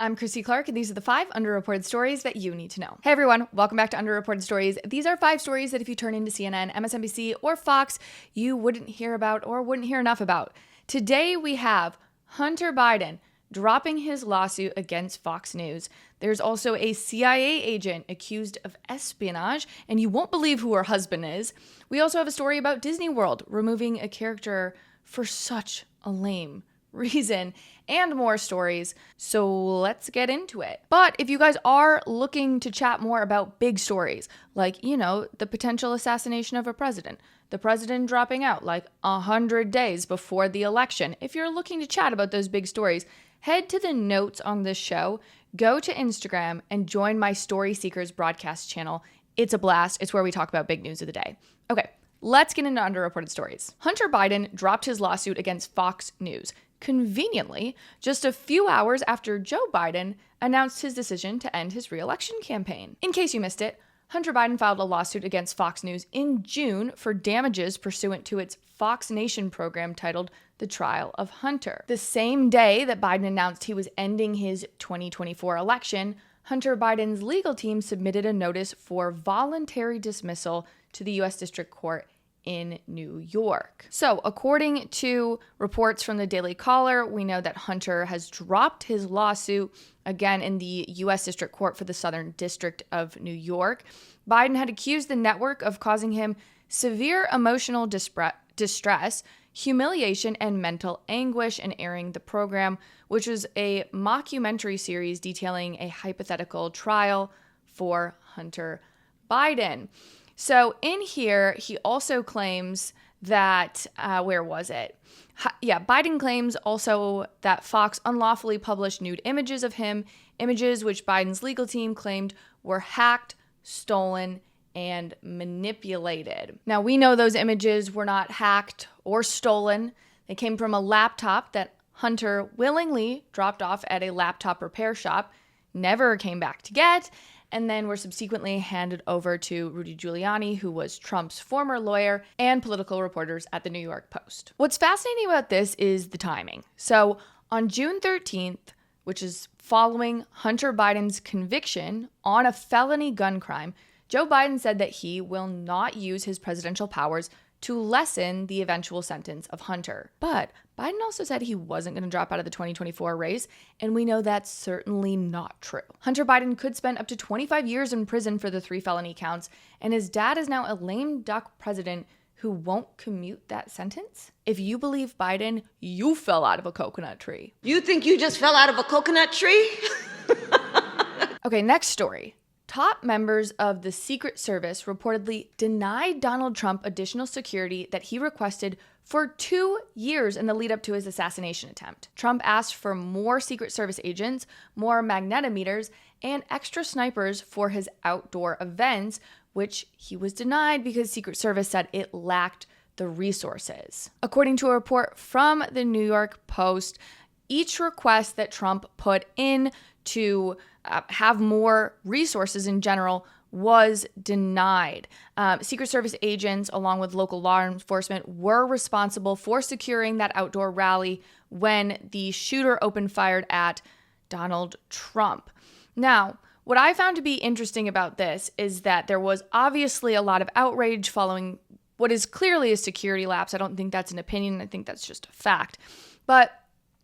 I'm Chrissy Clark, and these are the 5 underreported stories that you need to know. Hey everyone, welcome back to Underreported Stories. These are 5 stories that if you turn into CNN, MSNBC, or Fox, you wouldn't hear about or wouldn't hear enough about. Today we have Hunter Biden dropping his lawsuit against Fox News. There's also a CIA agent accused of espionage, and you won't believe who her husband is. We also have a story about Disney World removing a character for such a lame reason, and more stories. So let's get into it. But if you guys are looking to chat more about big stories, like, the potential assassination of a president, the president dropping out like 100 days before the election, if you're looking to chat about those big stories, head to the notes on this show, go to Instagram, and join my Story Seekers broadcast channel. It's a blast. It's where we talk about big news of the day. Okay, let's get into underreported stories. Hunter Biden dropped his lawsuit against Fox News, conveniently, just a few hours after Joe Biden announced his decision to end his re-election campaign. In case you missed it, Hunter Biden filed a lawsuit against Fox News in June for damages pursuant to its Fox Nation program titled The Trial of Hunter. The same day that Biden announced he was ending his 2024 election, Hunter Biden's legal team submitted a notice for voluntary dismissal to the U.S. District Court in New York. So, according to reports from the Daily Caller, we know that Hunter has dropped his lawsuit again in the U.S. District Court for the Southern District of New York. Biden had accused the network of causing him severe emotional distress, humiliation, and mental anguish in airing the program, which was a mockumentary series detailing a hypothetical trial for Hunter Biden. So in here, he also claims that, Biden claims also that Fox unlawfully published nude images of him, images which Biden's legal team claimed were hacked, stolen, and manipulated. Now, we know those images were not hacked or stolen. They came from a laptop that Hunter willingly dropped off at a laptop repair shop, never came back to get, and then were subsequently handed over to Rudy Giuliani, who was Trump's former lawyer, and political reporters at the New York Post. What's fascinating about this is the timing. So on June 13th, which is following Hunter Biden's conviction on a felony gun crime, Joe Biden said that he will not use his presidential powers to lessen the eventual sentence of Hunter. But Biden also said he wasn't going to drop out of the 2024 race, and we know that's certainly not true. Hunter Biden could spend up to 25 years in prison for the 3 felony counts, and his dad is now a lame duck president who won't commute that sentence? If you believe Biden, you fell out of a coconut tree. You think you just fell out of a coconut tree? Okay, next story. Top members of the Secret Service reportedly denied Donald Trump additional security that he requested for 2 years in the lead up to his assassination attempt. Trump asked for more Secret Service agents, more magnetometers, and extra snipers for his outdoor events, which he was denied because Secret Service said it lacked the resources. According to a report from the New York Post, each request that Trump put in to have more resources in general was denied. Secret Service agents, along with local law enforcement, were responsible for securing that outdoor rally when the shooter opened fire at Donald Trump. Now, what I found to be interesting about this is that there was obviously a lot of outrage following what is clearly a security lapse. I don't think that's an opinion. I think that's just a fact. But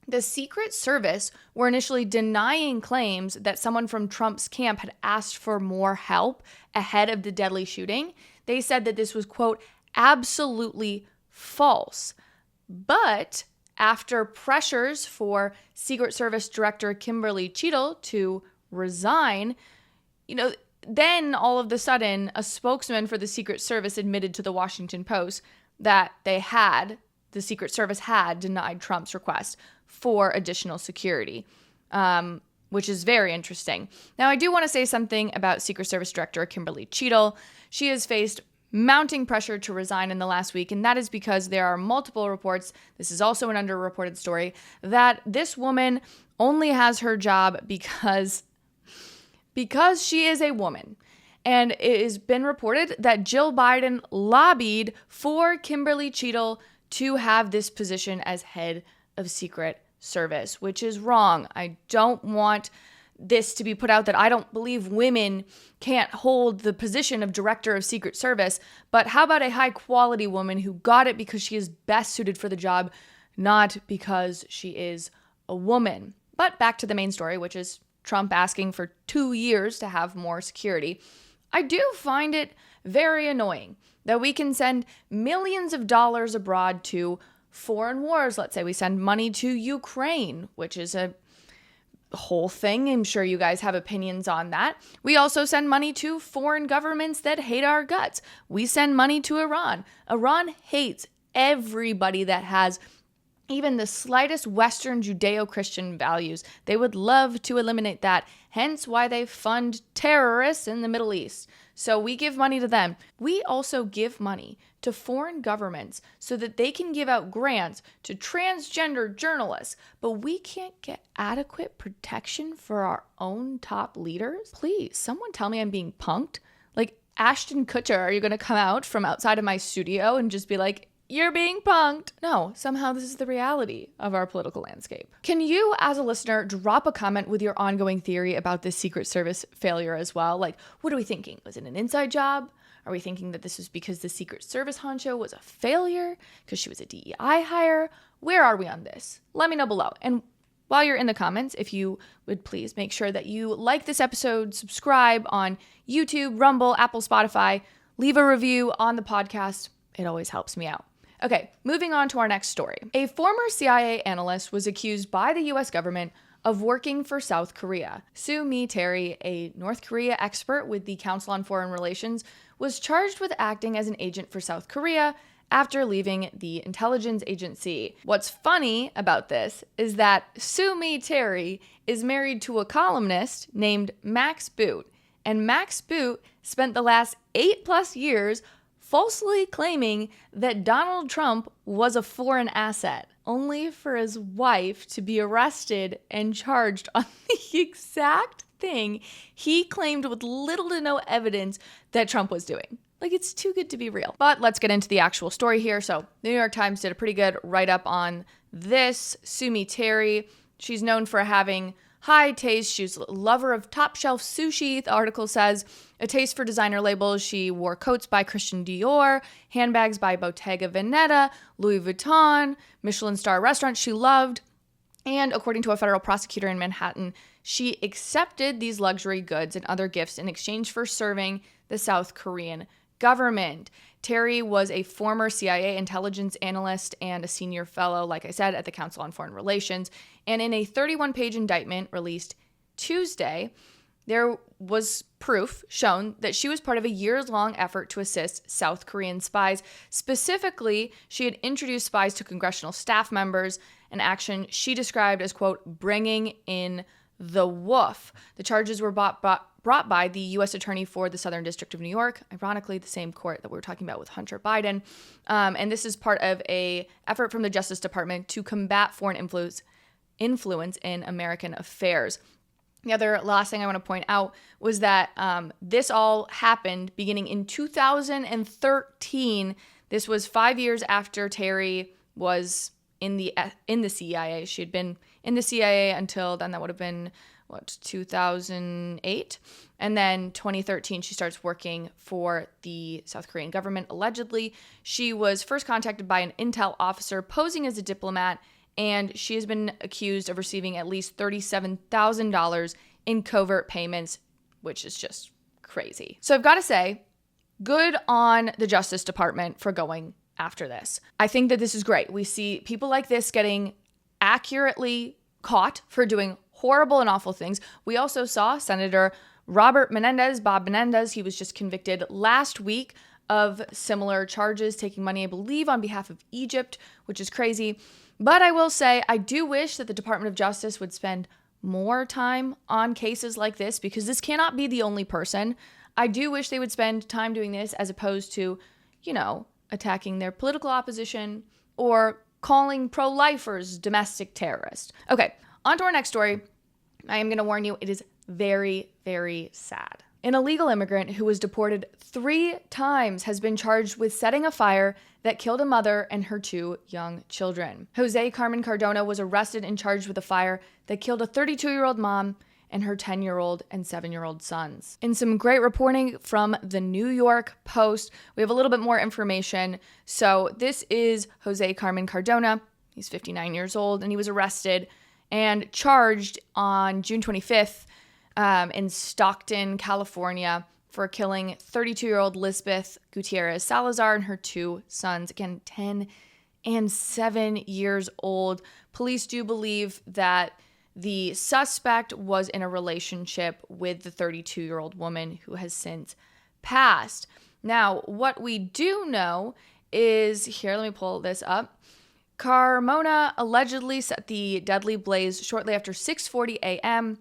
the Secret Service were initially denying claims that someone from Trump's camp had asked for more help ahead of the deadly shooting. They said that this was, quote, absolutely false. But after pressures for Secret Service Director Kimberly Cheadle to resign, then all of a sudden, a spokesman for the Secret Service admitted to the Washington Post that the Secret Service had denied Trump's request for additional security, which is very interesting. Now, I do want to say something about Secret Service Director Kimberly Cheadle. She has faced mounting pressure to resign in the last week, and that is because there are multiple reports, this is also an underreported story, that this woman only has her job because she is a woman. And it has been reported that Jill Biden lobbied for Kimberly Cheadle to have this position as head of Secret Service, which is wrong. I don't want this to be put out that I don't believe women can't hold the position of director of Secret Service, but how about a high quality woman who got it because she is best suited for the job, not because she is a woman? But back to the main story, which is Trump asking for 2 years to have more security. I do find it very annoying that we can send millions of dollars abroad to foreign wars. Let's say we send money to Ukraine, which is a whole thing. I'm sure you guys have opinions on that. We also send money to foreign governments that hate our guts. We send money to Iran. Iran hates everybody that has even the slightest Western Judeo-Christian values. They would love to eliminate that, hence why they fund terrorists in the Middle East. So we give money to them. We also give money to foreign governments so that they can give out grants to transgender journalists, but we can't get adequate protection for our own top leaders? Please, someone tell me I'm being punked. Like, Ashton Kutcher, are you going to come out from outside of my studio and just be like, you're being punked? No, somehow this is the reality of our political landscape. Can you, as a listener, drop a comment with your ongoing theory about this Secret Service failure as well? Like, what are we thinking? Was it an inside job? Are we thinking that this was because the Secret Service honcho was a failure? Because she was a DEI hire? Where are we on this? Let me know below. And while you're in the comments, if you would please make sure that you like this episode, subscribe on YouTube, Rumble, Apple, Spotify, leave a review on the podcast. It always helps me out. Okay, moving on to our next story. A former CIA analyst was accused by the US government of working for South Korea. Sue Mi Terry, a North Korea expert with the Council on Foreign Relations, was charged with acting as an agent for South Korea after leaving the intelligence agency. What's funny about this is that Sue Mi Terry is married to a columnist named Max Boot, and Max Boot spent the last 8+ years falsely claiming that Donald Trump was a foreign asset, only for his wife to be arrested and charged on the exact thing he claimed with little to no evidence that Trump was doing. Like, it's too good to be real. But let's get into the actual story here. So the New York Times did a pretty good write-up on this. Sue Mi Terry, she's known for having high taste. She's a lover of top-shelf sushi, the article says. A taste for designer labels. She wore coats by Christian Dior, handbags by Bottega Veneta, Louis Vuitton, Michelin star restaurants she loved. And according to a federal prosecutor in Manhattan, she accepted these luxury goods and other gifts in exchange for serving the South Korean government. Terry was a former CIA intelligence analyst and a senior fellow, like I said, at the Council on Foreign Relations. And in a 31-page indictment released Tuesday, there was proof shown that she was part of a years-long effort to assist South Korean spies. Specifically, she had introduced spies to congressional staff members, an action she described as, quote, bringing in the wolf. The charges were brought by the U.S. Attorney for the Southern District of New York, ironically the same court that we were talking about with Hunter Biden. And this is part of an effort from the Justice Department to combat foreign influence in American affairs. The other last thing I want to point out was that this all happened beginning in 2013. This was 5 years after Terry was in the CIA. She had been in the CIA until then. That would have been 2008. And then 2013, she starts working for the South Korean government. Allegedly, she was first contacted by an intel officer posing as a diplomat, and she has been accused of receiving at least $37,000 in covert payments, which is just crazy. So I've got to say, good on the Justice Department for going after this. I think that this is great. We see people like this getting accurately caught for doing horrible and awful things. We also saw Senator Bob Menendez, he was just convicted last week of similar charges, taking money, I believe, on behalf of Egypt, which is crazy. But I will say, I do wish that the Department of Justice would spend more time on cases like this, because this cannot be the only person. I do wish they would spend time doing this as opposed to, attacking their political opposition or calling pro-lifers domestic terrorists. Okay, on to our next story. I am going to warn you, it is very, very sad. An illegal immigrant who was deported 3 times has been charged with setting a fire that killed a mother and her 2 young children. Jose Carmen Cardona was arrested and charged with a fire that killed a 32-year-old mom and her 10-year-old and 7-year-old sons. In some great reporting from the New York Post, we have a little bit more information. So this is Jose Carmen Cardona. He's 59 years old, and he was arrested and charged on June 25th in Stockton, California, for killing 32-year-old Lisbeth Gutierrez Salazar and her 2 sons, again, 10 and 7 years old. Police do believe that the suspect was in a relationship with the 32-year-old woman who has since passed. Now, what we do know is, here, let me pull this up. Carmona allegedly set the deadly blaze shortly after 6:40 a.m.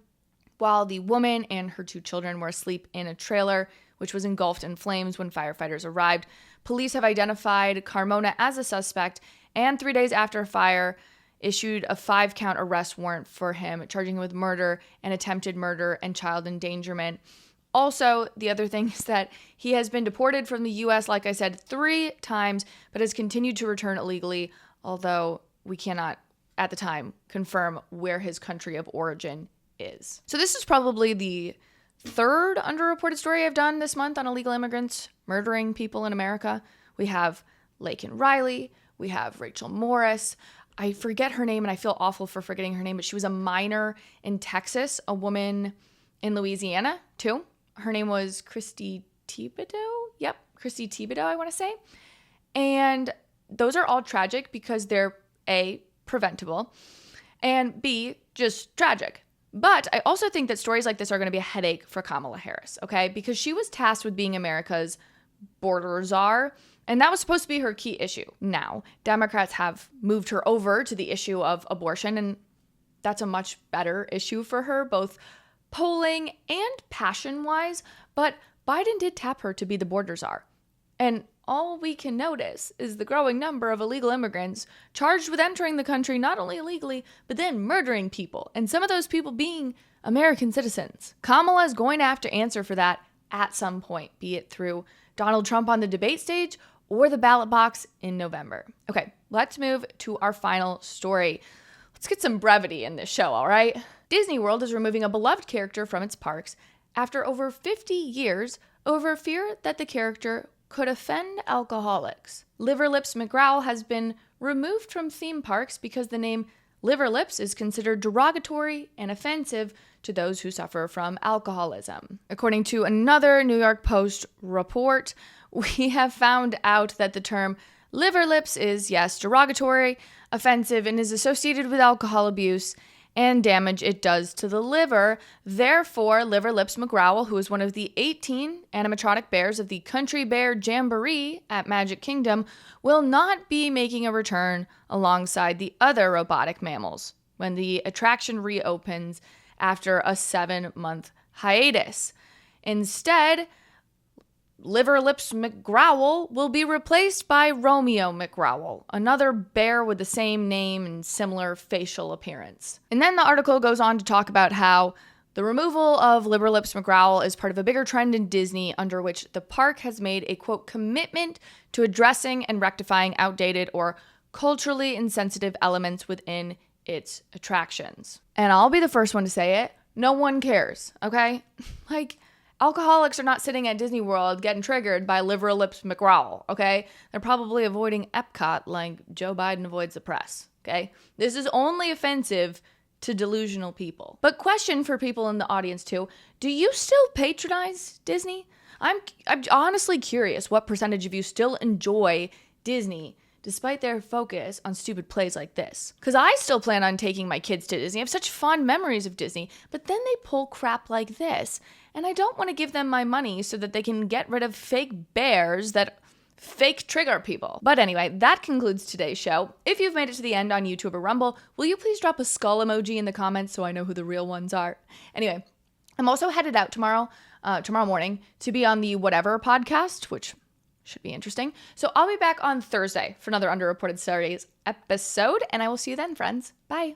while the woman and her 2 children were asleep in a trailer, which was engulfed in flames when firefighters arrived. Police have identified Carmona as a suspect, and 3 days after a fire, issued a 5-count arrest warrant for him, charging him with murder and attempted murder and child endangerment. Also, the other thing is that he has been deported from the U.S., like I said, 3 times, but has continued to return illegally, although we cannot, at the time, confirm where his country of origin is. So this is probably the 3rd underreported story I've done this month on illegal immigrants murdering people in America. We have Laken Riley. We have Rachel Morris. I forget her name, and I feel awful for forgetting her name, but she was a minor in Texas, a woman in Louisiana, too. Her name was Christy Thibodeau. Yep, Christy Thibodeau, I want to say. And those are all tragic because they're, A, preventable, and B, just tragic. But I also think that stories like this are going to be a headache for Kamala Harris, okay? Because she was tasked with being America's border czar, and that was supposed to be her key issue. Now, Democrats have moved her over to the issue of abortion, and that's a much better issue for her, both polling and passion-wise, but Biden did tap her to be the border czar. And all we can notice is the growing number of illegal immigrants charged with entering the country not only illegally, but then murdering people, and some of those people being American citizens. Kamala is going to have to answer for that at some point, be it through Donald Trump on the debate stage or the ballot box in November. Okay, let's move to our final story. Let's get some brevity in this show, all right? Disney World is removing a beloved character from its parks after over 50 years over fear that the character could offend alcoholics. Liver Lips McGrowell has been removed from theme parks because the name Liver Lips is considered derogatory and offensive to those who suffer from alcoholism. According to another New York Post report, we have found out that the term liver lips is, yes, derogatory, offensive, and is associated with alcohol abuse and damage it does to the liver. Therefore, Liver Lips McGrowell, who is one of the 18 animatronic bears of the Country Bear Jamboree at Magic Kingdom, will not be making a return alongside the other robotic mammals when the attraction reopens after a 7-month hiatus. Instead, Liver Lips McGrowell will be replaced by Romeo McGrowell, another bear with the same name and similar facial appearance. And then the article goes on to talk about how the removal of Liver Lips McGrowell is part of a bigger trend in Disney under which the park has made a, quote, commitment to addressing and rectifying outdated or culturally insensitive elements within its attractions. And I'll be the first one to say it. No one cares, okay? Alcoholics are not sitting at Disney World getting triggered by Liver Lips McGrowell, okay? They're probably avoiding Epcot like Joe Biden avoids the press, okay? This is only offensive to delusional people. But question for people in the audience too, do you still patronize Disney? I'm honestly curious what percentage of you still enjoy Disney despite their focus on stupid plays like this. Because I still plan on taking my kids to Disney. I have such fond memories of Disney, but then they pull crap like this. And I don't want to give them my money so that they can get rid of fake bears that fake trigger people. But anyway, that concludes today's show. If you've made it to the end on YouTube or Rumble, will you please drop a skull emoji in the comments so I know who the real ones are? Anyway, I'm also headed out tomorrow morning to be on the Whatever podcast, which should be interesting. So I'll be back on Thursday for another Underreported Stories episode, and I will see you then, friends. Bye.